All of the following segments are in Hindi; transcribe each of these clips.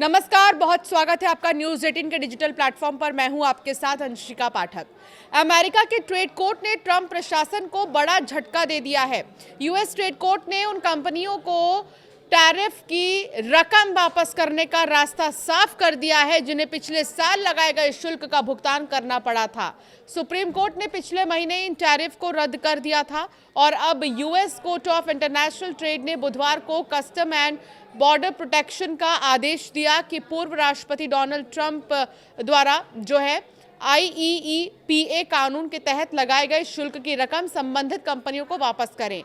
नमस्कार, बहुत स्वागत है आपका न्यूज़ 18 के डिजिटल प्लेटफॉर्म पर। मैं हूं आपके साथ अंशिका पाठक। अमेरिका के ट्रेड कोर्ट ने ट्रंप प्रशासन को बड़ा झटका दे दिया है। यूएस ट्रेड कोर्ट ने उन कंपनियों को टैरिफ की रकम वापस करने का रास्ता साफ कर दिया है जिन्हें पिछले साल लगाए गए शुल्क का भुगतान करना पड़ा था। सुप्रीम कोर्ट ने पिछले महीने इन टैरिफ को रद्द कर दिया था और अब US court of international trade ने बुधवार को कस्टम एंड बॉर्डर प्रोटेक्शन का आदेश दिया कि पूर्व राष्ट्रपति डोनाल्ड ट्रंप द्वारा जो है IEEPA कानून के तहत लगाए गए शुल्क की रकम संबंधित कंपनियों को वापस करें।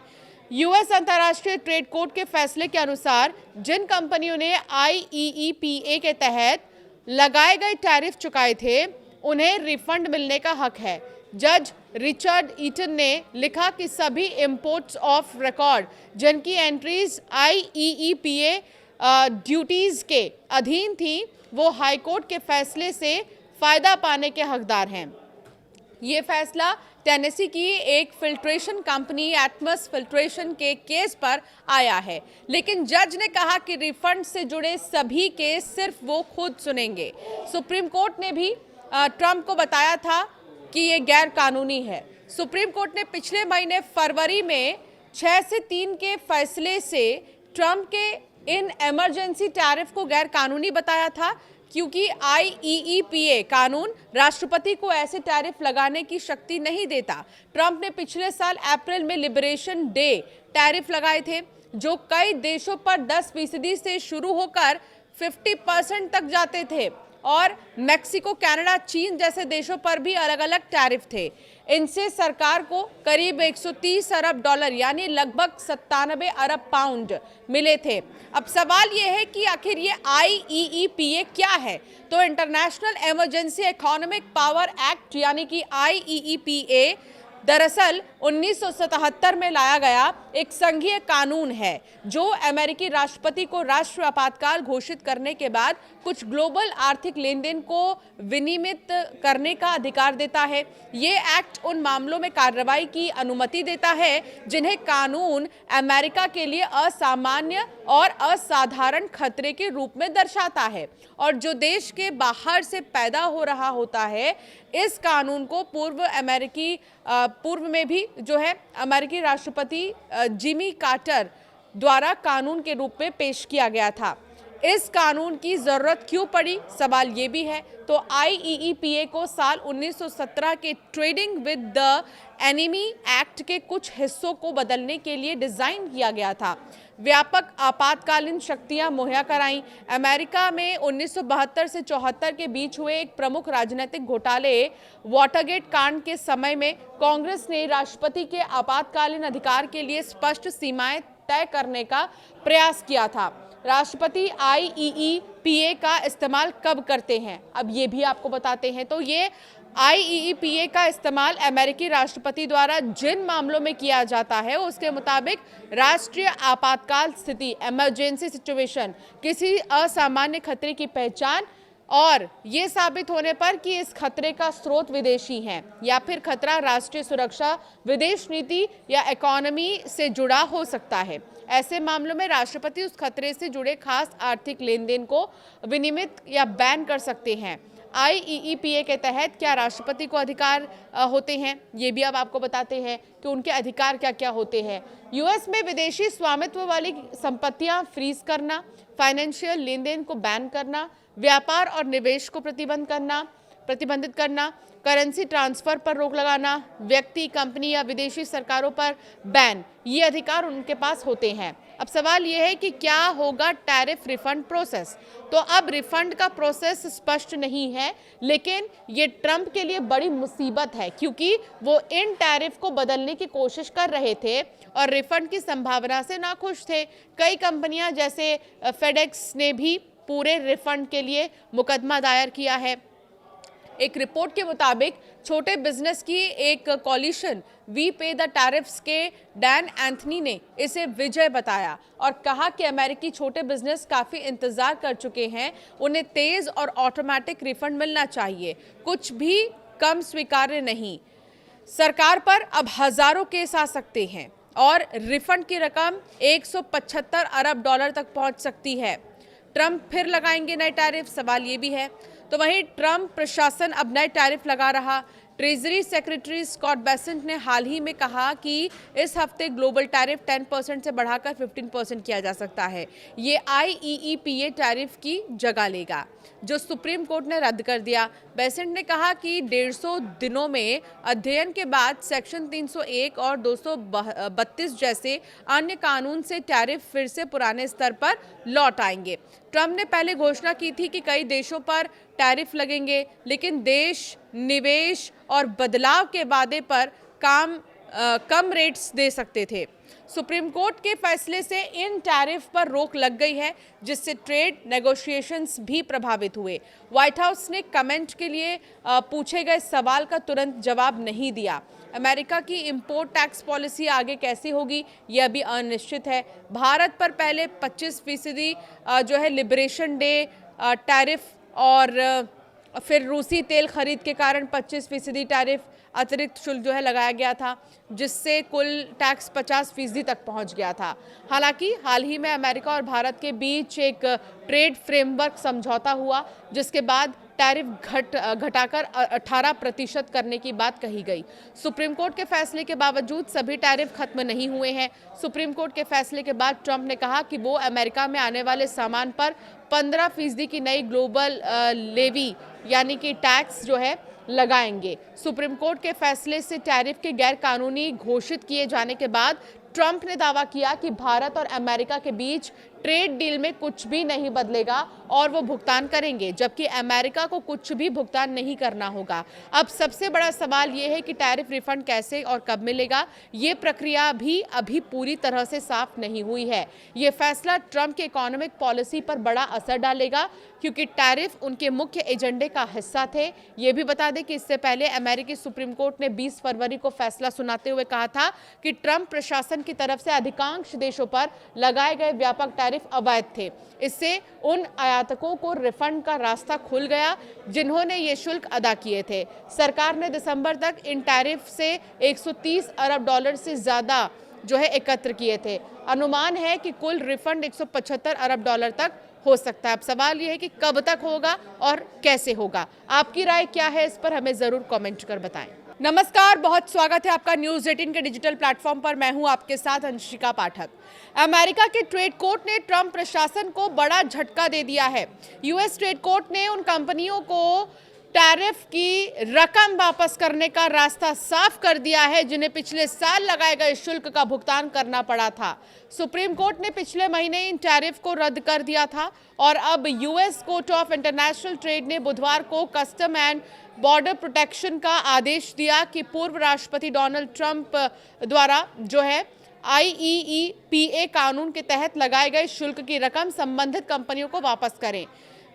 यूएस अंतर्राष्ट्रीय ट्रेड कोर्ट के फैसले के अनुसार जिन कंपनियों ने IEEPA के तहत लगाए गए टैरिफ चुकाए थे उन्हें रिफंड मिलने का हक है। जज रिचर्ड ईटन ने लिखा कि सभी इंपोर्ट्स ऑफ रिकॉर्ड जिनकी एंट्रीज IEEPA ड्यूटीज के अधीन थी वो हाईकोर्ट के फैसले से फायदा पाने के हकदार हैं। ये फैसला टेनेसी की एक फिल्ट्रेशन कंपनी एटमस फिल्ट्रेशन के केस पर आया है, लेकिन जज ने कहा कि रिफंड से जुड़े सभी केस सिर्फ वो खुद सुनेंगे। सुप्रीम कोर्ट ने भी ट्रंप को बताया था कि ये गैर कानूनी है। सुप्रीम कोर्ट ने पिछले महीने फरवरी में 6 से 3 के फैसले से ट्रंप के इन इमरजेंसी टैरिफ को गैर कानूनी बताया था क्योंकि IEEPA कानून राष्ट्रपति को ऐसे टैरिफ लगाने की शक्ति नहीं देता। ट्रंप ने पिछले साल अप्रैल में लिबरेशन डे टैरिफ लगाए थे जो कई देशों पर 10% से शुरू होकर 50% तक जाते थे और मेक्सिको, कनाडा, चीन जैसे देशों पर भी अलग अलग टैरिफ थे। इनसे सरकार को करीब 130 अरब डॉलर यानी लगभग 97 अरब पाउंड मिले थे। अब सवाल ये है कि आखिर ये IEEPA क्या है? तो international emergency economic power act यानी कि IEEPA दरअसल 1977 में लाया गया एक संघीय कानून है जो अमेरिकी राष्ट्रपति को राष्ट्र आपातकाल घोषित करने के बाद कुछ ग्लोबल आर्थिक लेन देन को विनियमित करने का अधिकार देता है। ये एक्ट उन मामलों में कार्रवाई की अनुमति देता है जिन्हें कानून अमेरिका के लिए असामान्य और असाधारण खतरे के रूप में दर्शाता है और जो देश के बाहर से पैदा हो रहा होता है। इस कानून को पूर्व में भी जो है अमेरिकी राष्ट्रपति जिमी कार्टर द्वारा कानून के रूप में पेश किया गया था। इस कानून की जरूरत क्यों पड़ी, सवाल ये भी है। तो IEEPA को साल 1917 के trading with the enemy act के कुछ हिस्सों को बदलने के लिए डिजाइन किया गया था। व्यापक आपातकालीन शक्तियां मुहैया कराई। अमेरिका में 1972 से 74 के बीच हुए एक प्रमुख राजनीतिक घोटाले वाटरगेट कांड के समय में कांग्रेस ने राष्ट्रपति के आपातकालीन अधिकार के लिए स्पष्ट सीमाएं तय करने का प्रयास किया था। राष्ट्रपति IEEPA का इस्तेमाल कब करते हैं, अब ये भी आपको बताते हैं। तो ये IEEPA का इस्तेमाल अमेरिकी राष्ट्रपति द्वारा जिन मामलों में किया जाता है उसके मुताबिक राष्ट्रीय आपातकाल स्थिति, इमरजेंसी सिचुएशन, किसी असामान्य खतरे की पहचान और ये साबित होने पर कि इस खतरे का स्रोत विदेशी है या फिर खतरा राष्ट्रीय सुरक्षा, विदेश नीति या इकोनॉमी से जुड़ा हो सकता है। ऐसे मामलों में राष्ट्रपति उस खतरे से जुड़े खास आर्थिक लेन देन को विनियमित या बैन कर सकते हैं। IEEPA के तहत क्या राष्ट्रपति को अधिकार होते हैं, ये भी अब आपको बताते हैं कि उनके अधिकार क्या क्या होते हैं। यूएस में विदेशी स्वामित्व वाली संपत्तियां फ्रीज करना, फाइनेंशियल लेन देन को बैन करना, व्यापार और निवेश को प्रतिबंधित करना, करेंसी ट्रांसफर पर रोक लगाना, व्यक्ति, कंपनी या विदेशी सरकारों पर बैन, ये अधिकार उनके पास होते हैं। अब सवाल ये है कि क्या होगा टैरिफ रिफंड प्रोसेस। तो अब रिफंड का प्रोसेस स्पष्ट नहीं है, लेकिन ये ट्रंप के लिए बड़ी मुसीबत है क्योंकि वो इन टैरिफ को बदलने की कोशिश कर रहे थे और रिफंड की संभावना से नाखुश थे। कई कंपनियां जैसे फेडेक्स ने भी पूरे रिफंड के लिए मुकदमा दायर किया है। एक रिपोर्ट के मुताबिक छोटे बिजनेस की एक कॉलिशन वी पे द टैरिफ्स के डैन एंथनी ने इसे विजय बताया और कहा कि अमेरिकी छोटे बिजनेस काफ़ी इंतज़ार कर चुके हैं, उन्हें तेज़ और ऑटोमेटिक रिफंड मिलना चाहिए, कुछ भी कम स्वीकार्य नहीं। सरकार पर अब हज़ारों केस आ सकते हैं और रिफंड की रकम 175 अरब डॉलर तक पहुंच सकती है। ट्रंप फिर लगाएंगे नए टैरिफ, सवाल ये भी है। तो वहीं ट्रंप प्रशासन अब नए टैरिफ लगा रहा। ट्रेजरी सेक्रेटरी स्कॉट बेसेंट ने हाल ही में कहा कि इस हफ्ते ग्लोबल टैरिफ 10% से बढ़ाकर 15% किया जा सकता है। ये IEEPA टैरिफ की जगह लेगा, जो सुप्रीम कोर्ट ने रद्द कर दिया। बेसेंट ने कहा कि 150 दिनों में अध्ययन के बाद सेक्शन 301 और 232 जैसे अन्य कानून से टैरिफ फिर से पुराने स्तर पर लौट आएंगे। ट्रंप ने पहले घोषणा की थी कि कई देशों पर टैरिफ लगेंगे, लेकिन देश निवेश और बदलाव के वादे पर कम रेट्स दे सकते थे। सुप्रीम कोर्ट के फैसले से इन टैरिफ पर रोक लग गई है, जिससे ट्रेड नेगोशिएशंस भी प्रभावित हुए। व्हाइट हाउस ने कमेंट के लिए पूछे गए सवाल का तुरंत जवाब नहीं दिया। अमेरिका की इंपोर्ट टैक्स पॉलिसी आगे कैसी होगी, यह भी अनिश्चित है। भारत पर पहले 25% जो है लिबरेशन डे टैरिफ और फिर रूसी तेल खरीद के कारण 25% टैरिफ अतिरिक्त शुल्क जो है लगाया गया था, जिससे कुल टैक्स 50% तक पहुंच गया था। हालांकि हाल ही में अमेरिका और भारत के बीच एक ट्रेड फ्रेमवर्क समझौता हुआ, जिसके बाद टैरिफ घटाकर 18% करने की बात कही गई। सुप्रीम कोर्ट के फैसले के बावजूद सभी टैरिफ खत्म नहीं हुए हैं। सुप्रीम कोर्ट के फैसले के बाद ट्रंप ने कहा कि वो अमेरिका में आने वाले सामान पर 15% की नई ग्लोबल लेवी यानी कि टैक्स जो है लगाएंगे। सुप्रीम कोर्ट के फैसले से टैरिफ के गैर कानूनी घोषित किए जाने के बाद ट्रंप ने दावा किया कि भारत और अमेरिका के बीच ट्रेड डील में कुछ भी नहीं बदलेगा और वो भुगतान करेंगे, जबकि अमेरिका को कुछ भी भुगतान नहीं करना होगा। अब सबसे बड़ा सवाल ये है कि टैरिफ रिफंड कैसे और कब मिलेगा। ये प्रक्रिया भी अभी पूरी तरह से साफ नहीं हुई है। ये फैसला ट्रंप के इकोनॉमिक पॉलिसी पर बड़ा असर डालेगा, क्योंकि टैरिफ उनके मुख्य एजेंडे का हिस्सा थे। ये भी बता दें कि इससे पहले अमेरिकी सुप्रीम कोर्ट ने 20 फरवरी को फैसला सुनाते हुए कहा था कि ट्रंप प्रशासन की तरफ से अधिकांश देशों पर लगाए गए व्यापक टैरिफ अवैध थे। इससे उन आयातकों को रिफंड का रास्ता खुल गया जिन्होंने ये शुल्क अदा किए थे। सरकार ने दिसंबर तक इन टैरिफ से 130 अरब डॉलर से ज्यादा जो है एकत्र किए थे। अनुमान है कि कुल रिफंड 175 अरब डॉलर तक हो सकता है। अब सवाल यह है कि कब तक होगा और कैसे होगा। आपकी राय क्या है, इस पर हमें जरूर कमेंट कर बताएं। नमस्कार, बहुत स्वागत है आपका न्यूज़ 18 के डिजिटल प्लेटफॉर्म पर। मैं हूं आपके साथ अंशिका पाठक। अमेरिका के ट्रेड कोर्ट ने ट्रंप प्रशासन को बड़ा झटका दे दिया है। यूएस ट्रेड कोर्ट ने उन कंपनियों को टैरिफ की रकम वापस करने का रास्ता साफ कर दिया है जिन्हें पिछले साल लगाए गए शुल्क का भुगतान करना पड़ा था। सुप्रीम कोर्ट ने पिछले महीने इन टैरिफ को रद्द कर दिया था और अब US court of international trade ने बुधवार को कस्टम एंड बॉर्डर प्रोटेक्शन का आदेश दिया कि पूर्व राष्ट्रपति डोनाल्ड ट्रंप द्वारा जो है IEEPA कानून के तहत लगाए गए शुल्क की रकम संबंधित कंपनियों को वापस करें।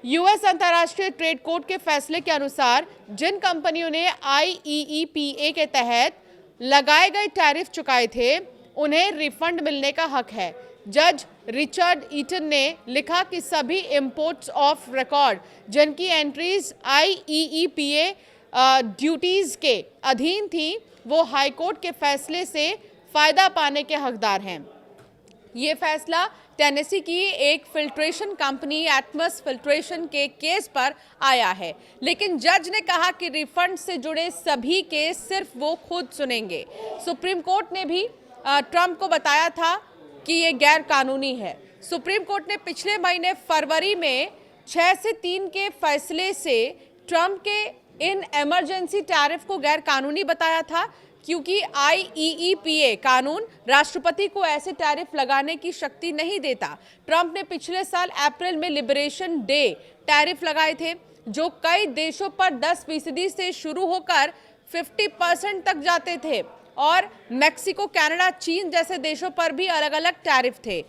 यूएस अंतर्राष्ट्रीय ट्रेड कोर्ट के फैसले के अनुसार जिन कंपनियों ने IEEPA के तहत लगाए गए टैरिफ चुकाए थे, उन्हें रिफंड मिलने का हक है। जज रिचर्ड ईटन ने लिखा कि सभी इंपोर्ट्स ऑफ रिकॉर्ड जिनकी एंट्रीज IEEPA ड्यूटीज के अधीन थी, वो हाईकोर्ट के फैसले से फायदा पाने के हकदार हैं। ये फैसला टेनेसी की एक फिल्ट्रेशन कंपनी एटमस फिल्ट्रेशन के केस पर आया है, लेकिन जज ने कहा कि रिफंड से जुड़े सभी केस सिर्फ वो खुद सुनेंगे। सुप्रीम कोर्ट ने भी ट्रंप को बताया था कि ये गैर कानूनी है। सुप्रीम कोर्ट ने पिछले महीने फरवरी में 6 से 3 के फैसले से ट्रंप के इन इमरजेंसी टैरिफ को गैर कानूनी बताया था, क्योंकि IEEPA कानून राष्ट्रपति को ऐसे टैरिफ लगाने की शक्ति नहीं देता। ट्रंप ने पिछले साल अप्रैल में लिबरेशन डे टैरिफ लगाए थे, जो कई देशों पर 10% से शुरू होकर 50% तक जाते थे और मेक्सिको, कनाडा, चीन जैसे देशों पर भी अलग अलग टैरिफ थे।